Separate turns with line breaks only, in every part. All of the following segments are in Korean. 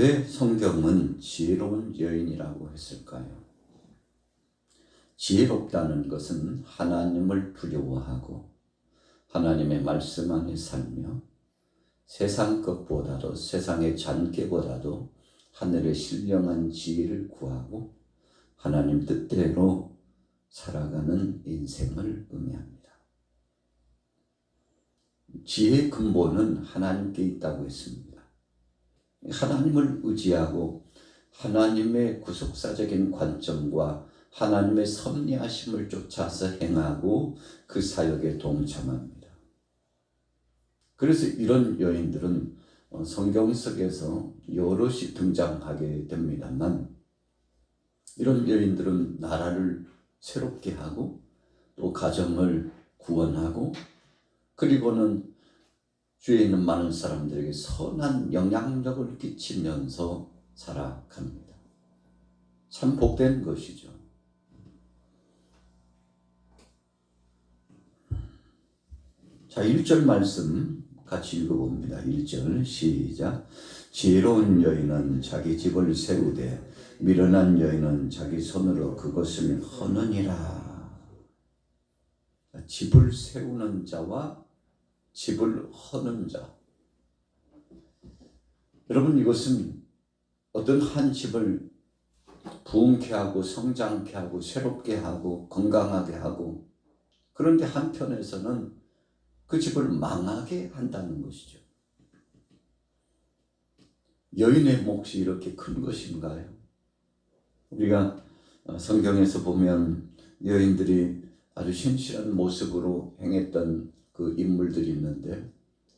왜 성경은 지혜로운 여인이라고 했을까요? 지혜롭다는 것은 하나님을 두려워하고 하나님의 말씀 안에 살며 세상 것보다도 세상의 잔꾀보다도 하늘의 신령한 지혜를 구하고 하나님 뜻대로 살아가는 인생을 의미합니다. 지혜의 근본은 하나님께 있다고 했습니다. 하나님을 의지하고 하나님의 구속사적인 관점과 하나님의 섭리하심을 쫓아서 행하고 그 사역에 동참합니다. 그래서 이런 여인들은 성경 속에서 여럿이 등장하게 됩니다만, 이런 여인들은 나라를 새롭게 하고 또 가정을 구원하고 그리고는 주위에 있는 많은 사람들에게 선한 영향력을 끼치면서 살아갑니다. 참 복된 것이죠. 자, 1절 말씀 같이 읽어봅니다. 1절 시작. 지혜로운 여인은 자기 집을 세우되 미련한 여인은 자기 손으로 그것을 허느니라. 집을 세우는 자와 집을 허는 자. 여러분, 이것은 어떤 한 집을 부흥케 하고 성장케 하고 새롭게 하고 건강하게 하고, 그런데 한편에서는 그 집을 망하게 한다는 것이죠. 여인의 몫이 이렇게 큰 것인가요? 우리가 성경에서 보면 여인들이 아주 신실한 모습으로 행했던 그 인물들이 있는데,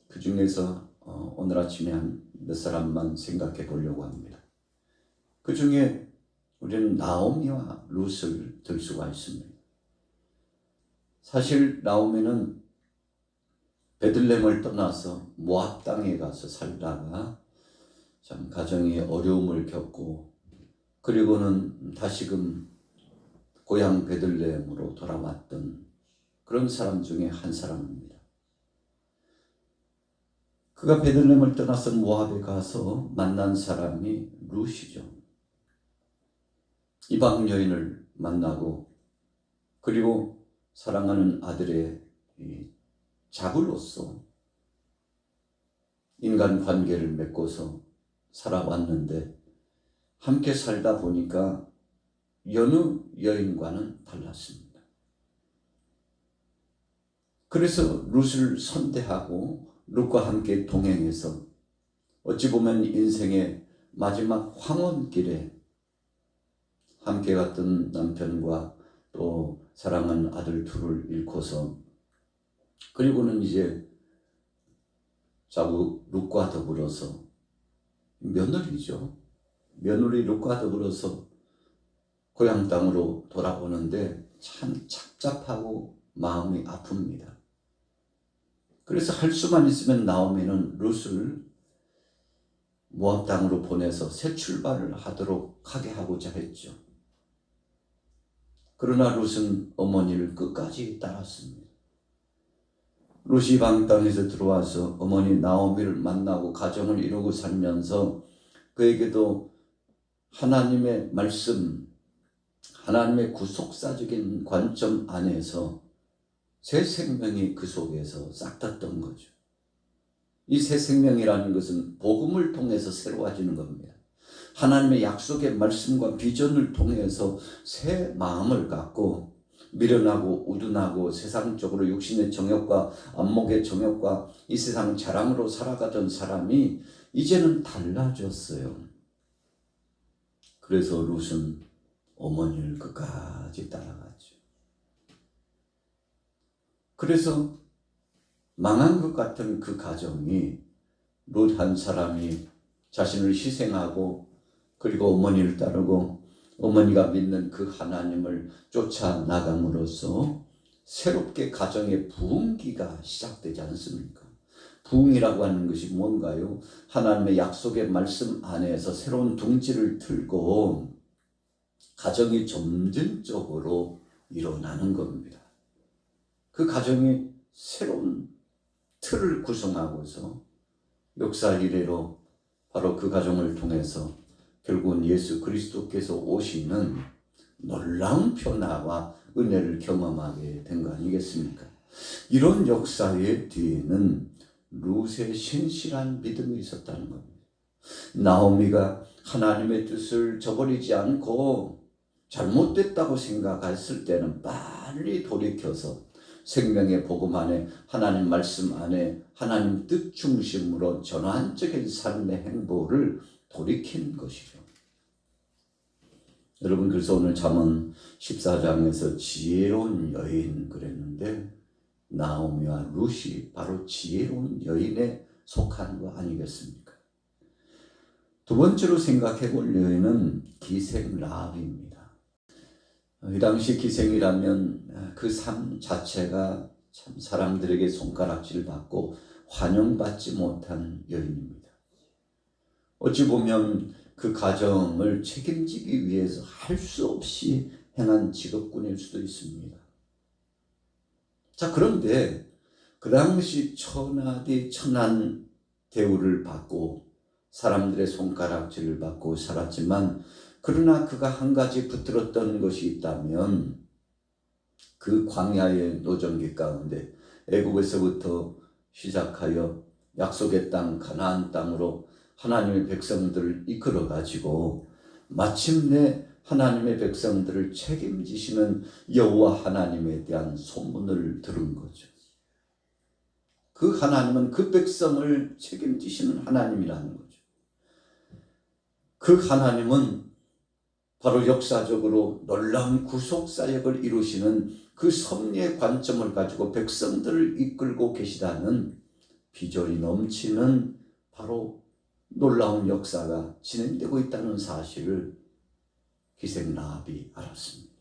그 중에서 오늘 아침에 한 몇 사람만 생각해 보려고 합니다. 그 중에 우리는 나오미와 룻을 들 수가 있습니다. 사실 나오미는 베들레헴을 떠나서 모압 땅에 가서 살다가 참 가정의 어려움을 겪고 그리고는 다시금 고향 베들레헴으로 돌아왔던 그런 사람 중에 한 사람입니다. 그가 베들레헴을 떠나서 모압에 가서 만난 사람이 룻이죠. 이방 여인을 만나고 그리고 사랑하는 아들의 자부로서 인간관계를 맺고서 살아왔는데, 함께 살다 보니까 여느 여인과는 달랐습니다. 그래서 룻을 선대하고 룻과 함께 동행해서 어찌 보면 인생의 마지막 황혼길에 함께 갔던 남편과 또 사랑하는 아들 둘을 잃고서, 그리고는 이제 자부 룻과 더불어서 며느리죠. 며느리 룻과 더불어서 고향 땅으로 돌아오는데 참 착잡하고 마음이 아픕니다. 그래서 할 수만 있으면 나오미는 룻을 모압 땅으로 보내서 새 출발을 하게 하고자 했죠. 그러나 룻은 어머니를 끝까지 따랐습니다. 룻이 이방 땅에서 들어와서 어머니 나오미를 만나고 가정을 이루고 살면서 그에게도 하나님의 말씀, 하나님의 구속사적인 관점 안에서 새 생명이 그 속에서 싹 텄던 거죠. 이 새 생명이라는 것은 복음을 통해서 새로워지는 겁니다. 하나님의 약속의 말씀과 비전을 통해서 새 마음을 갖고 미련하고 우둔하고 세상적으로 육신의 정욕과 안목의 정욕과 이 세상 자랑으로 살아가던 사람이 이제는 달라졌어요. 그래서 룻은 어머니를 끝까지 따라갔죠. 그래서 망한 것 같은 그 가정이 룻 한 사람이 자신을 희생하고 그리고 어머니를 따르고 어머니가 믿는 그 하나님을 쫓아 나감으로써 새롭게 가정의 부흥기가 시작되지 않습니까? 부흥이라고 하는 것이 뭔가요? 하나님의 약속의 말씀 안에서 새로운 둥지를 틀고 가정이 점진적으로 일어나는 겁니다. 그 가정이 새로운 틀을 구성하고서 역사 이래로 바로 그 가정을 통해서 결국은 예수 그리스도께서 오시는 놀라운 변화와 은혜를 경험하게 된 거 아니겠습니까? 이런 역사의 뒤에는 룻의 신실한 믿음이 있었다는 겁니다. 나오미가 하나님의 뜻을 저버리지 않고 잘못됐다고 생각했을 때는 빨리 돌이켜서 생명의 복음 안에, 하나님 말씀 안에, 하나님 뜻 중심으로 전환적인 삶의 행보를 돌이킨 것이죠. 여러분, 그래서 오늘 잠언 14장에서 지혜로운 여인 그랬는데 나오미와 룻이 바로 지혜로운 여인에 속한 거 아니겠습니까? 두 번째로 생각해 볼 여인은 기생 라합입니다. 이 당시 기생이라면 그 삶 자체가 참 사람들에게 손가락질 받고 환영받지 못한 여인입니다. 어찌 보면 그 가정을 책임지기 위해서 할 수 없이 행한 직업군일 수도 있습니다. 자, 그런데 그 당시 천하디 천한 대우를 받고 사람들의 손가락질을 받고 살았지만, 그러나 그가 한 가지 붙들었던 것이 있다면 그 광야의 노정기 가운데 애굽에서부터 시작하여 약속의 땅 가나안 땅으로 하나님의 백성들을 이끌어 가지고 마침내 하나님의 백성들을 책임지시는 여호와 하나님에 대한 소문을 들은 거죠. 그 하나님은 그 백성을 책임지시는 하나님이라는 거죠. 그 하나님은 바로 역사적으로 놀라운 구속사역을 이루시는 그 섭리의 관점을 가지고 백성들을 이끌고 계시다는 비전이 넘치는 바로 놀라운 역사가 진행되고 있다는 사실을 기생 라합이 알았습니다.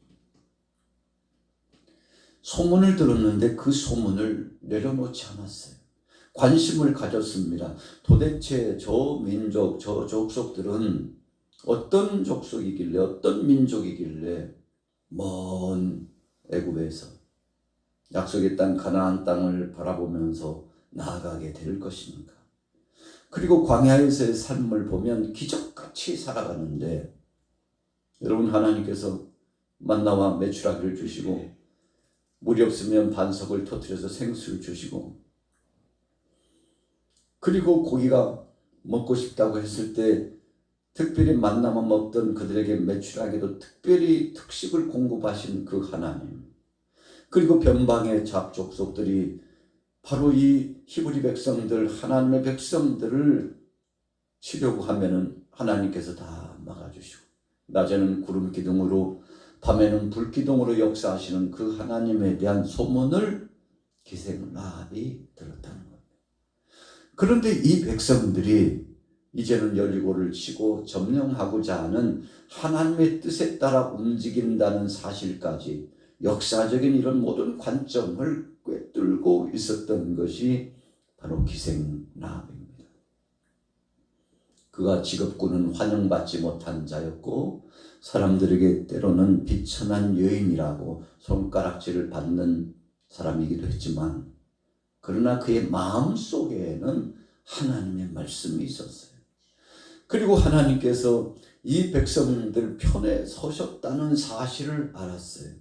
소문을 들었는데 그 소문을 내려놓지 않았어요. 관심을 가졌습니다. 도대체 저 민족, 저 족속들은 어떤 족속이길래, 어떤 민족이길래 먼 애굽에서 약속의 땅 가나안 땅을 바라보면서 나아가게 될 것입니까? 그리고 광야에서의 삶을 보면 기적같이 살아가는데, 여러분, 하나님께서 만나와 메추라기를 주시고 물이 없으면 반석을 터뜨려서 생수를 주시고, 그리고 고기가 먹고 싶다고 했을 때 특별히 만나만 먹던 그들에게 메추라기도 특별히 특식을 공급하신 그 하나님, 그리고 변방의 잡족속들이 바로 이 히브리 백성들, 하나님의 백성들을 치려고 하면은 하나님께서 다 막아주시고, 낮에는 구름 기둥으로 밤에는 불 기둥으로 역사하시는 그 하나님에 대한 소문을 기생 라합이 들었다는 겁니다. 그런데 이 백성들이 이제는 여리고를 치고 점령하고자 하는 하나님의 뜻에 따라 움직인다는 사실까지, 역사적인 이런 모든 관점을 꿰뚫고 있었던 것이 바로 기생 라합입니다. 그가 직업군은 환영받지 못한 자였고 사람들에게 때로는 비천한 여인이라고 손가락질을 받는 사람이기도 했지만, 그러나 그의 마음속에는 하나님의 말씀이 있었어요. 그리고 하나님께서 이 백성들 편에 서셨다는 사실을 알았어요.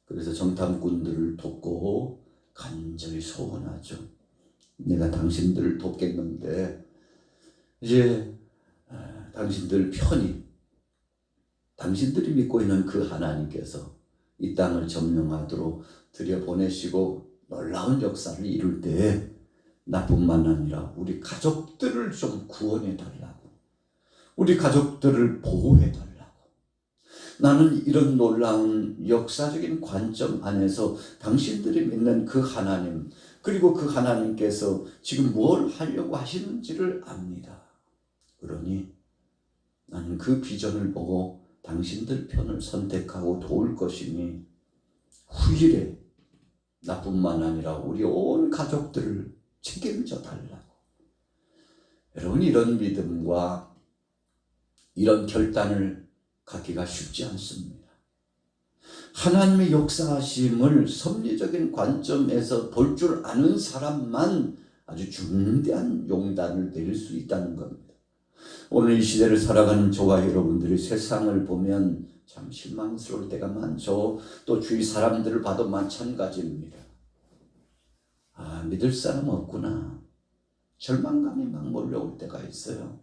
그래서 정탐꾼들을 돕고 간절히 소원하죠. 내가 당신들을 돕겠는데 이제 당신들 편이, 당신들이 믿고 있는 그 하나님께서 이 땅을 점령하도록 들여보내시고 놀라운 역사를 이룰 때 나뿐만 아니라 우리 가족들을 좀 구원해 달라고, 우리 가족들을 보호해 달라고. 나는 이런 놀라운 역사적인 관점 안에서 당신들이 믿는 그 하나님, 그리고 그 하나님께서 지금 뭘 하려고 하시는지를 압니다. 그러니 나는 그 비전을 보고 당신들 편을 선택하고 도울 것이니 후일에 나뿐만 아니라 우리 온 가족들을 책임져 달라고. 여러분, 이런 믿음과 이런 결단을 갖기가 쉽지 않습니다. 하나님의 역사하심을 섭리적인 관점에서 볼 줄 아는 사람만 아주 중대한 용단을 내릴 수 있다는 겁니다. 오늘 이 시대를 살아가는 저와 여러분들이 세상을 보면 참 실망스러울 때가 많죠. 또 주위 사람들을 봐도 마찬가지입니다. 믿을 사람 없구나. 절망감이 막 몰려올 때가 있어요.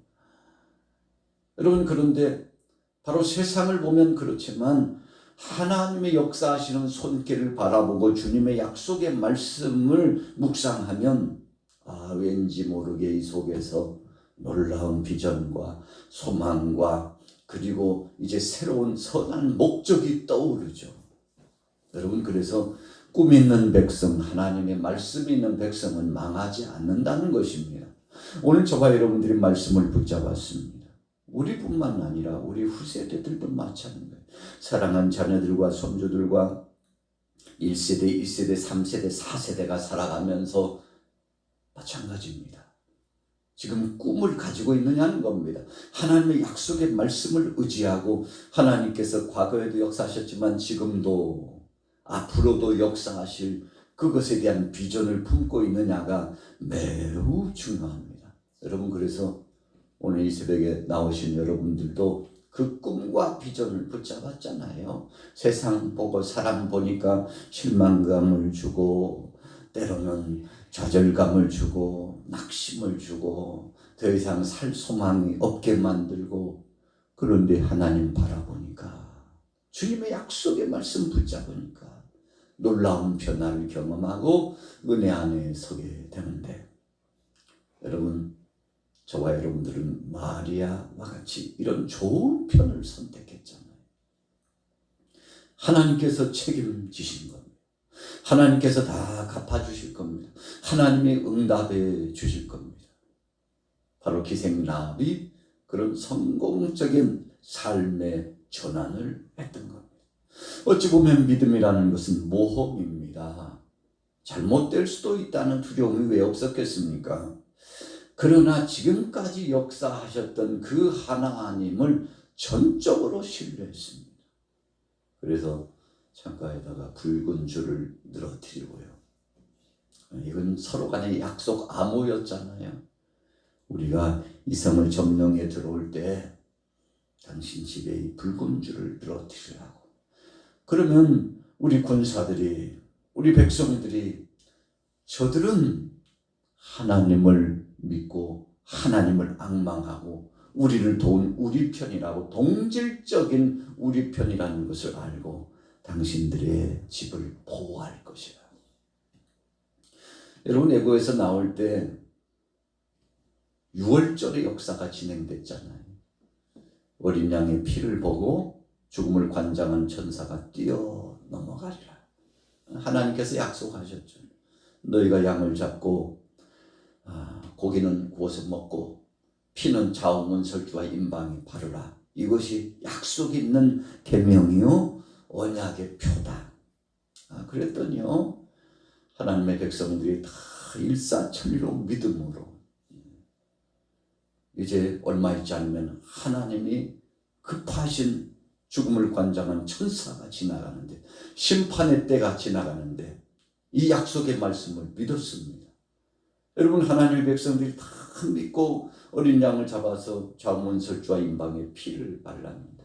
여러분, 그런데 바로 세상을 보면 그렇지만 하나님의 역사하시는 손길을 바라보고 주님의 약속의 말씀을 묵상하면 왠지 모르게 이 속에서 놀라운 비전과 소망과 그리고 이제 새로운 선한 목적이 떠오르죠. 여러분, 그래서 꿈 있는 백성, 하나님의 말씀이 있는 백성은 망하지 않는다는 것입니다. 오늘 저와 여러분들이 말씀을 붙잡았습니다. 우리뿐만 아니라 우리 후세대들도 마찬가지예요. 사랑한 자녀들과 손주들과 1세대, 2세대, 3세대, 4세대가 살아가면서 마찬가지입니다. 지금 꿈을 가지고 있느냐는 겁니다. 하나님의 약속의 말씀을 의지하고 하나님께서 과거에도 역사하셨지만 지금도 앞으로도 역사하실 그것에 대한 비전을 품고 있느냐가 매우 중요합니다. 여러분, 그래서 오늘 이 새벽에 나오신 여러분들도 그 꿈과 비전을 붙잡았잖아요. 세상 보고 사람 보니까 실망감을 주고 때로는 좌절감을 주고 낙심을 주고 더 이상 살 소망이 없게 만들고, 그런데 하나님 바라보니까 주님의 약속의 말씀 붙잡으니까 놀라운 변화를 경험하고 은혜 안에 서게 되는데, 여러분, 저와 여러분들은 마리아와 같이 이런 좋은 편을 선택했잖아요. 하나님께서 책임지신 겁니다. 하나님께서 다 갚아주실 겁니다. 하나님이 응답해 주실 겁니다. 바로 기생라합이 그런 성공적인 삶의 전환을 했던 겁니다. 어찌 보면 믿음이라는 것은 모험입니다. 잘못될 수도 있다는 두려움이 왜 없었겠습니까? 그러나 지금까지 역사하셨던 그 하나님을 전적으로 신뢰했습니다. 그래서 창가에다가 붉은 줄을 늘어뜨리고요. 이건 서로 간의 약속 암호였잖아요. 우리가 이 성을 점령해 들어올 때 당신 집에 이 붉은 줄을 늘어뜨리라고. 그러면 우리 군사들이, 우리 백성들이, 저들은 하나님을 믿고 하나님을 앙망하고 우리를 도운 우리 편이라고, 동질적인 우리 편이라는 것을 알고 당신들의 집을 보호할 것이라. 여러분, 애고에서 나올 때 6월절의 역사가 진행됐잖아요. 어린 양의 피를 보고 죽음을 관장한 천사가 뛰어 넘어가리라. 하나님께서 약속하셨죠. 너희가 양을 잡고 고기는 구워서 먹고 피는 좌우문설주와 임방에 바르라. 이것이 약속 있는 계명이요 언약의 표다. 그랬더니요, 하나님의 백성들이 다 일사천리로 믿음으로, 이제 얼마 있지 않으면 하나님이 급하신 죽음을 관장한 천사가 지나가는데, 심판의 때가 지나가는데 이 약속의 말씀을 믿었습니다. 여러분, 하나님의 백성들이 다 믿고 어린 양을 잡아서 좌문설주와 임방에 피를 발랐는데,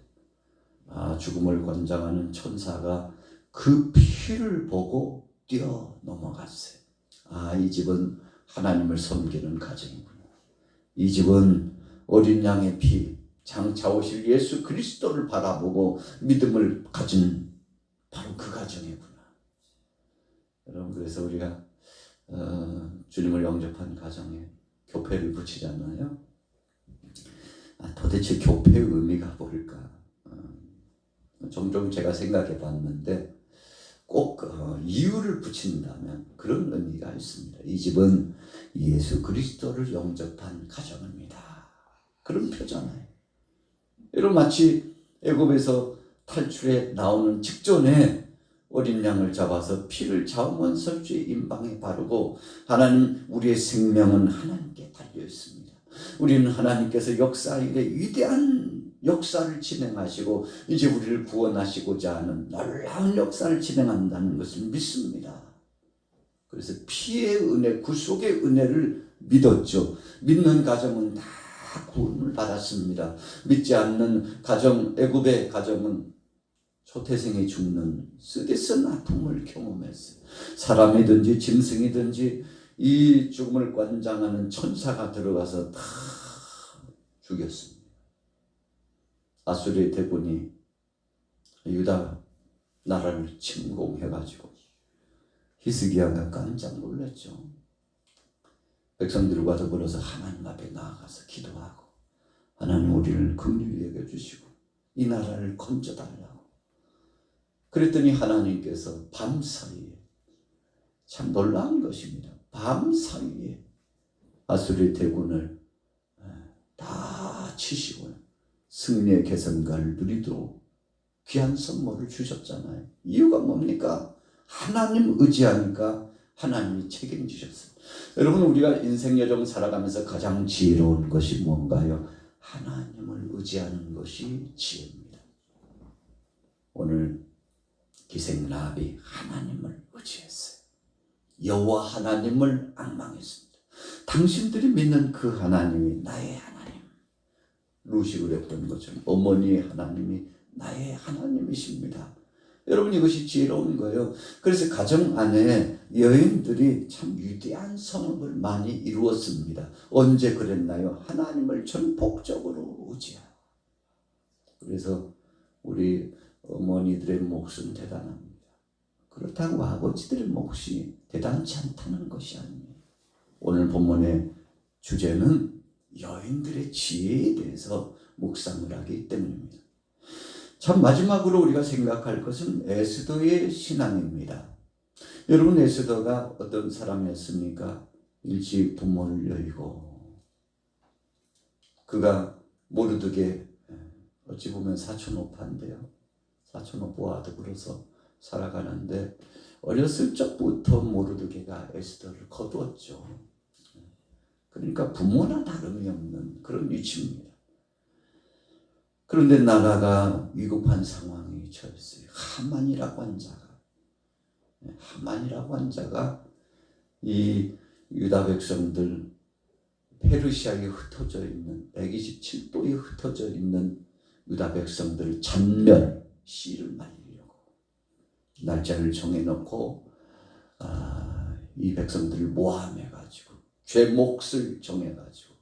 죽음을 관장하는 천사가 그 피를 보고 뛰어 넘어갔어요. 이 집은 하나님을 섬기는 가정이구나. 이 집은 어린 양의 피, 장차 오실 예수 그리스도를 바라보고 믿음을 가진 바로 그 가정이구나. 여러분, 그래서 우리가 주님을 영접한 가정에 교패를 붙이잖아요. 도대체 교패의 의미가 뭘까? 종종 제가 생각해 봤는데 꼭 이유를 붙인다면 그런 의미가 있습니다. 이 집은 예수 그리스도를 영접한 가정입니다. 그런 표잖아요. 여러분, 마치 애굽에서 탈출해 나오는 직전에 어린 양을 잡아서 피를 좌우문설주의 임방에 바르고, 하나님, 우리의 생명은 하나님께 달려 있습니다. 우리는 하나님께서 역사일에 위대한 역사를 진행하시고 이제 우리를 구원하시고자 하는 놀라운 역사를 진행한다는 것을 믿습니다. 그래서 피의 은혜, 구속의 은혜를 믿었죠. 믿는 가정은 다 구원을 받았습니다. 믿지 않는 가정, 애굽의 가정은 초태생이 죽는 쓰디쓴 아픔을 경험했어요. 사람이든지 짐승이든지 이 죽음을 관장하는 천사가 들어가서 다 죽였습니다. 아수르의 대군이 유다 나라를 침공해가지고 히스기야가 깜짝 놀랐죠. 백성들과 더불어서 하나님 앞에 나아가서 기도하고 하나님 우리를 긍휼히 여겨주시고 이 나라를 건져달라고. 그랬더니 하나님께서 밤사이에, 참 놀라운 것입니다. 밤사이에 아수르의 대군을 다 치시고 승리의 개선가를 누리도록 귀한 선물을 주셨잖아요. 이유가 뭡니까? 하나님 의지하니까 하나님이 책임지셨어요. 여러분, 우리가 인생 여정 살아가면서 가장 지혜로운 것이 뭔가요? 하나님을 의지하는 것이 지혜입니다. 오늘 기생 라합이 하나님을 의지했어요. 여호와 하나님을 앙망했습니다. 당신들이 믿는 그 하나님이 나의 하나님. 루시 그랬던 것처럼 어머니의 하나님이 나의 하나님이십니다. 여러분, 이것이 지혜로운 거예요. 그래서 가정 안에 여인들이 참 위대한 성업을 많이 이루었습니다. 언제 그랬나요? 하나님을 전폭적으로 의지하고. 그래서 우리 어머니들의 몫은 대단합니다. 그렇다고 아버지들의 몫이 대단치 않다는 것이 아니에요. 오늘 본문의 주제는 여인들의 지혜에 대해서 묵상을 하기 때문입니다. 참 마지막으로 우리가 생각할 것은 에스더의 신앙입니다. 여러분, 에스더가 어떤 사람이었습니까? 일찍 부모를 여의고 그가 모르드게 어찌 보면 사촌 오빠인데요. 사촌 오빠와 더불어서 살아가는데 어렸을 적부터 모르드게가 에스더를 거두었죠. 그러니까 부모나 다름이 없는 그런 위치입니다. 그런데 나라가 위급한 상황이 처했어요. 하만이라고 한 자가 이 유다 백성들 페르시아에 흩어져 있는 127도에 흩어져 있는 유다 백성들 잔멸 씨를 말리려고 날짜를 정해놓고 이 백성들을 모함해가지고 죄 몫을 정해가지고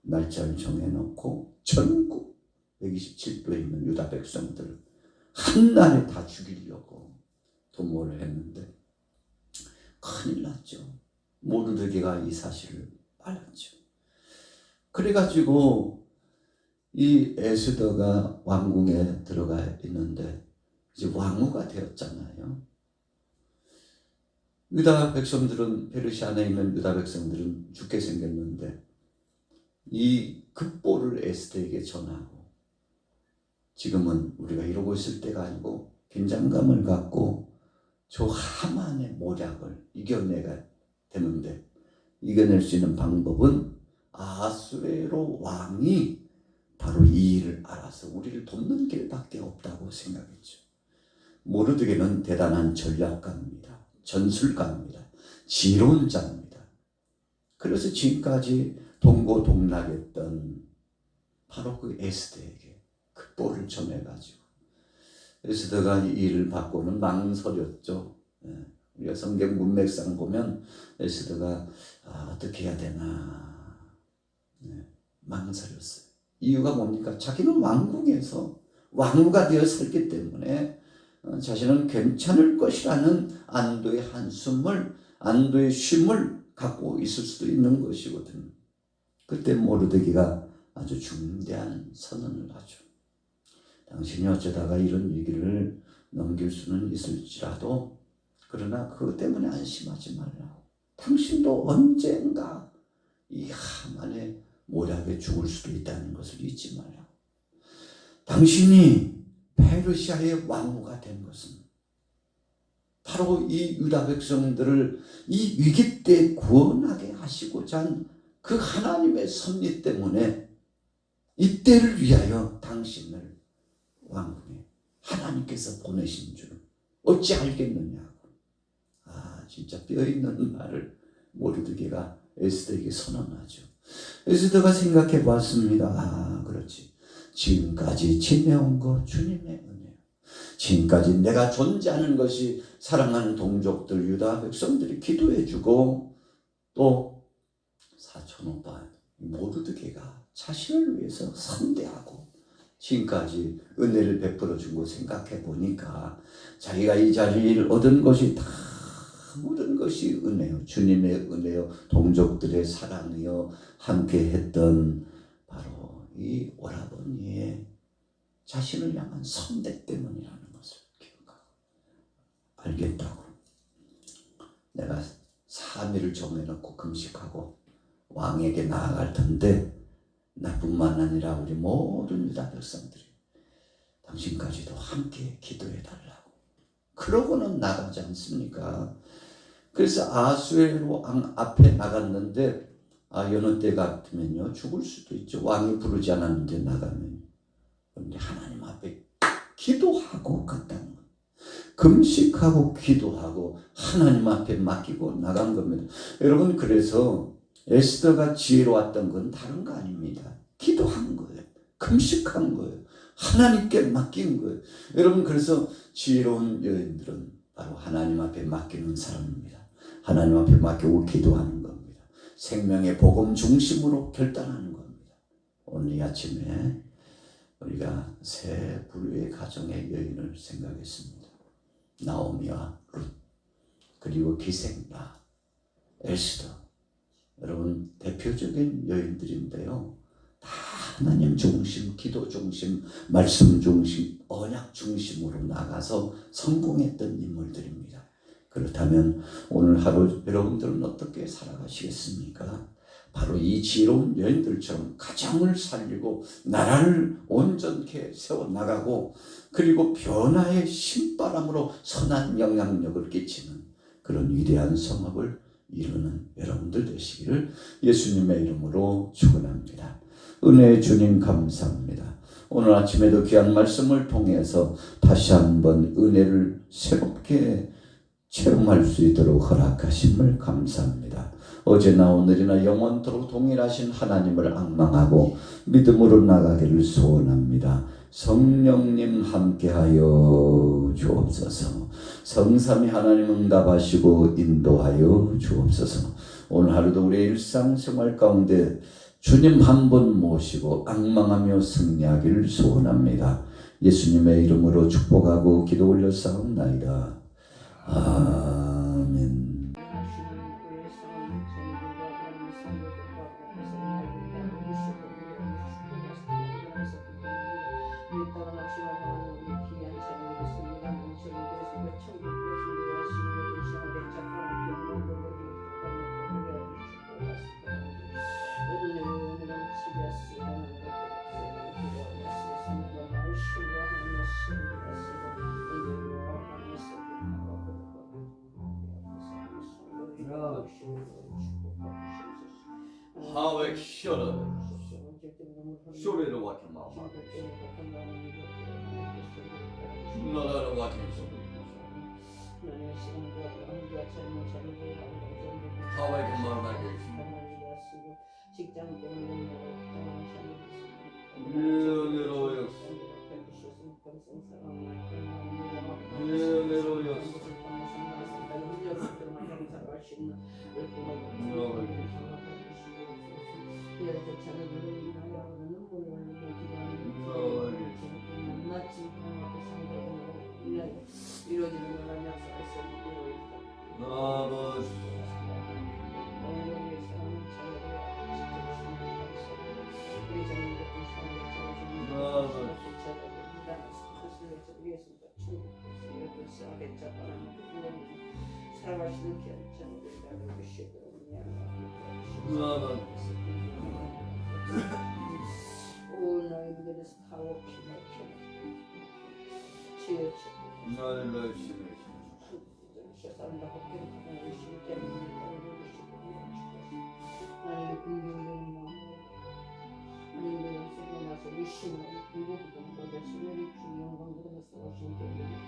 날짜를 정해놓고 전국 127도에 있는 유다 백성들을 한날에 다 죽이려고 도모를 했는데 큰일 났죠. 모르드게가 이 사실을 알았죠. 그래가지고 이 에스더가 왕궁에 들어가 있는데 이제 왕후가 되었잖아요. 유다 백성들은, 페르시아에 있는 유다 백성들은 죽게 생겼는데 이 급보를 에스더에게 전하고, 지금은 우리가 이러고 있을 때가 아니고 긴장감을 갖고 저 하만의 모략을 이겨내야 되는데, 이겨낼 수 있는 방법은 아수에로 왕이 바로 이 일을 알아서 우리를 돕는 길밖에 없다고 생각했죠. 모르드게는 대단한 전략가입니다. 전술가입니다. 지혜로운 자입니다. 그래서 지금까지 동고동락했던 바로 그 에스더에게 급보를 전해가지고, 에스더가 이 일을 받고는 망설였죠. 우리가 성경 문맥상 보면 에스더가 어떻게 해야 되나 망설였어요. 이유가 뭡니까? 자기는 왕궁에서 왕후가 되어 살기 때문에 자신은 괜찮을 것이라는 안도의 한숨을, 안도의 쉼을 갖고 있을 수도 있는 것이거든요. 그때 모르드게가 아주 중대한 선언을 하죠. 당신이 어쩌다가 이런 위기를 넘길 수는 있을지라도 그러나 그것 때문에 안심하지 말라고. 당신도 언젠가 이 하만의 모략에 죽을 수도 있다는 것을 잊지 말라고. 당신이 페르시아의 왕후가 된 것은 바로 이 유다 백성들을 이 위기 때 구원하게 하시고자 한 그 하나님의 섭리 때문에 이때를 위하여 당신을 왕궁에 하나님께서 보내신 줄 어찌 알겠느냐고. 진짜 뼈있는 말을 모르드게가 에스더에게 선언하죠. 에스더가 생각해 봤습니다. 아, 그렇지. 지금까지 지내온 거 주님의 은혜요. 지금까지 내가 존재하는 것이 사랑하는 동족들 유다 백성들이 기도해주고 또 사촌 오빠 모르드게가 자신을 위해서 선대하고 지금까지 은혜를 베풀어 준 거 생각해 보니까 자기가 이 자리를 얻은 것이 다 모든 것이 은혜요. 주님의 은혜요. 동족들의 사랑이요. 함께 했던 바로 이 오라버니의 자신을 향한 선대 때문이라는 것을 기억하고 알겠다고. 내가 3일을 정해놓고 금식하고 왕에게 나아갈 텐데 나뿐만 아니라 우리 모든 유다 백성들이 당신까지도 함께 기도해 달라고. 그러고는 나가지 않습니까? 그래서 아수에로 왕 앞에 나갔는데 여느 때 같으면요 죽을 수도 있죠. 왕이 부르지 않았는데 나가면. 그런데 하나님 앞에 기도하고 갔다는 거예요. 금식하고 기도하고 하나님 앞에 맡기고 나간 겁니다. 여러분, 그래서 에스더가 지혜로웠던 건 다른 거 아닙니다. 기도한 거예요. 금식한 거예요. 하나님께 맡긴 거예요. 여러분, 그래서 지혜로운 여인들은 바로 하나님 앞에 맡기는 사람입니다. 하나님 앞에 맡기고 기도하는 겁니다. 생명의 복음 중심으로 결단하는 겁니다. 오늘 이 아침에 우리가 세 부류의 가정의 여인을 생각했습니다. 나오미와 룻, 그리고 기생라, 에스더. 여러분, 대표적인 여인들인데요. 다 하나님 중심, 기도 중심, 말씀 중심, 언약 중심으로 나가서 성공했던 인물들입니다. 그렇다면 오늘 하루 여러분들은 어떻게 살아가시겠습니까? 바로 이 지혜로운 여인들처럼 가정을 살리고 나라를 온전케 세워나가고 그리고 변화의 신바람으로 선한 영향력을 끼치는 그런 위대한 성업을 이루는 여러분들 되시기를 예수님의 이름으로 축원합니다. 은혜의 주님 감사합니다. 오늘 아침에도 귀한 말씀을 통해서 다시 한번 은혜를 새롭게 체험할 수 있도록 허락하심을 감사합니다. 어제나 오늘이나 영원토록 동일하신 하나님을 앙망하고 믿음으로 나가기를 소원합니다. 성령님 함께하여 주옵소서. 성삼위 하나님 응답하시고 인도하여 주옵소서. 오늘 하루도 우리의 일상생활 가운데 주님 한 분 모시고 앙망하며 승리하기를 소원합니다. 예수님의 이름으로 축복하고 기도 올려사옵나이다. 아멘.
하웨 쇼르 쇼르를 와케 마마 나라를 와케 하웨 그만하게 직장 때문에 은혜로요 은혜로요 살아가시는 결정을 내려주시고 온 너희들에서 가혹히 막혀 지어져 나를 세상과 복귀를 주시기 때문에 나를 긍휼히 하나님의 속에 나서 위신을 누구도 모두 신의 주 영광으로 쓰신 때문에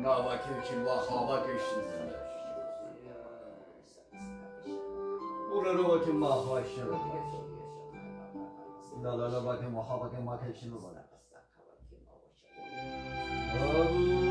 나바케신 마하바케신 오라로바케 마하바케신 나라라바케 마하바케 마케신 아부